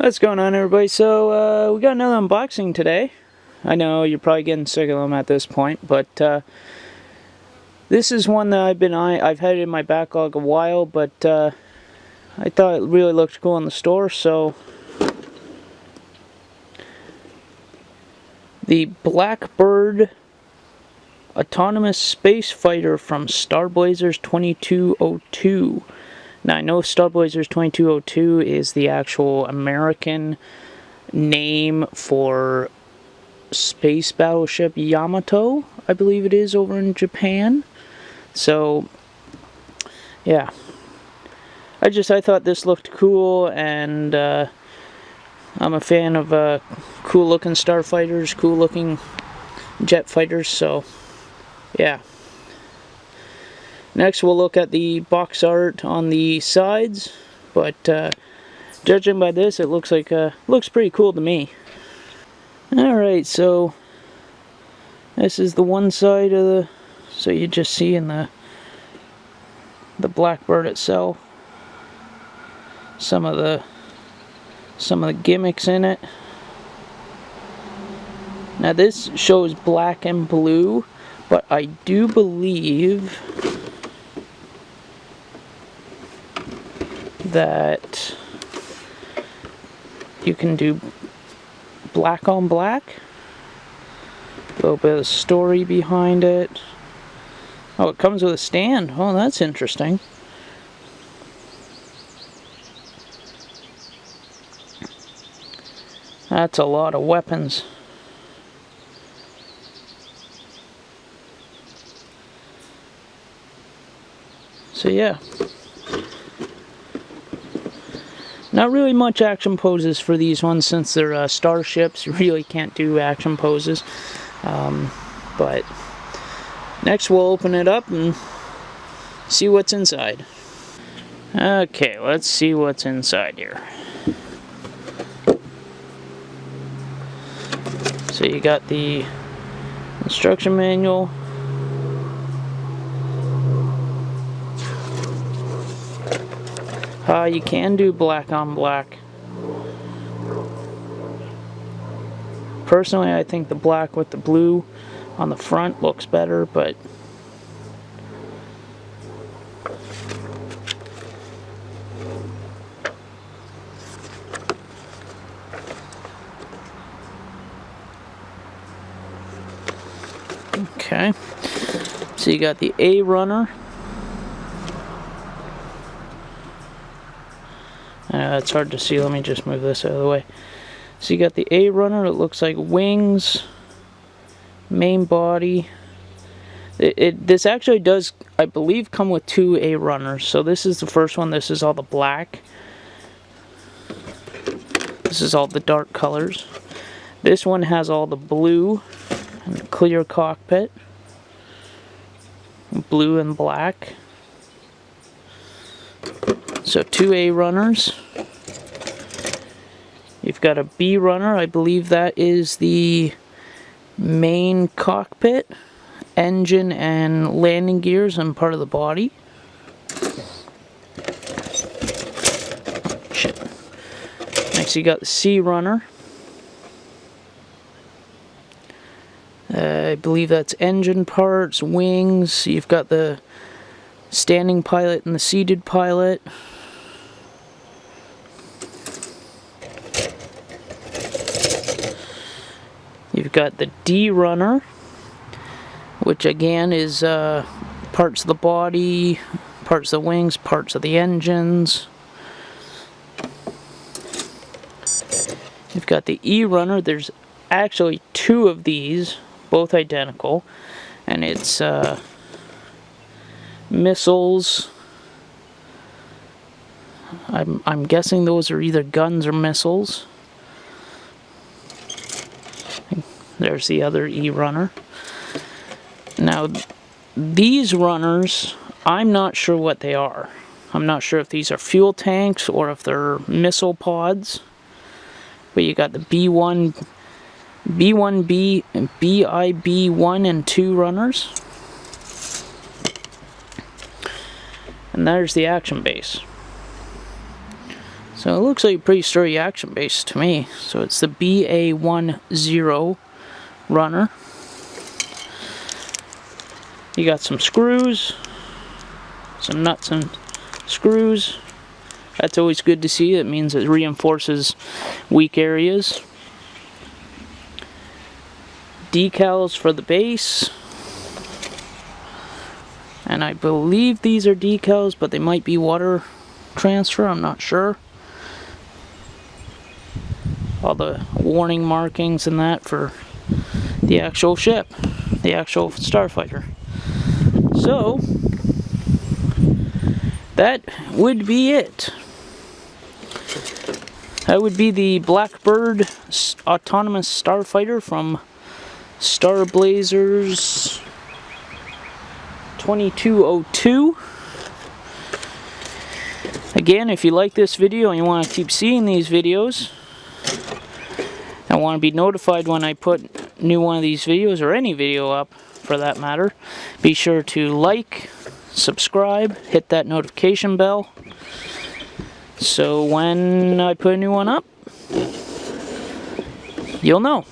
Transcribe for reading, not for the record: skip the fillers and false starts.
What's going on, everybody? So we got another unboxing today. I know you're probably getting sick of them at this point, but this is one that I've had it in my backlog a while, but I thought it really looked cool in the store. So the Blackbird autonomous space fighter from Star Blazers 2202. Now, I know Star Blazers 2202 is the actual American name for space battleship Yamato, I believe it is, over in Japan. So, yeah. I thought this looked cool, and I'm a fan of cool looking starfighters, cool looking jet fighters, so yeah. Next we'll look at the box art on the sides, but judging by this, it looks pretty cool to me. Alright, so this is the one side of the, so you just see in the Blackbird itself some of the gimmicks in it. Now this shows black and blue, but I do believe that you can do black on black. A little bit of story behind it. Oh, it comes with a stand. Oh, that's interesting. That's a lot of weapons. So yeah. Not really much action poses for these ones, since they're starships. You really can't do action poses. But next we'll open it up and see what's inside. Okay, let's see what's inside here. So you got the instruction manual. You can do black on black. Personally, I think the black with the blue on the front looks better, but okay. So you got the A runner. It's hard to see. Let me just move this out of the way. So you got the A runner. It looks like wings, main body. This actually does, I believe, come with two A runners. So this is the first one. This is all the black. This is all the dark colors. This one has all the blue and the clear cockpit. Blue and black. So two A runners. You've got a B runner. I believe that is the main cockpit, engine and landing gears, and part of the body. Shit. Next you got the C runner. I believe that's engine parts, wings. You've got the standing pilot and the seated pilot. You've got the D runner, which again is parts of the body, parts of the wings, parts of the engines. You've got the E runner. There's actually two of these, both identical, and it's missiles. I'm guessing those are either guns or missiles. There's the other E runner. Now, these runners, I'm not sure what they are. I'm not sure if these are fuel tanks or if they're missile pods. But you got the B1B, and BIB1 and 2 runners. And there's the action base. So it looks like a pretty sturdy action base to me. So it's the BA10 runner. You got some screws, some nuts and screws. That's always good to see. It means it reinforces weak areas. Decals for the base. And I believe these are decals, but they might be water transfer, I'm not sure. All the warning markings and that for the actual ship, the actual starfighter. So, that would be it. That would be the Blackbird autonomous starfighter from Star Blazers 2202. Again, if you like this video and you want to keep seeing these videos and want to be notified when I put new one of these videos, or any video up for that matter, be sure to like, subscribe, hit that notification bell, so when I put a new one up, you'll know.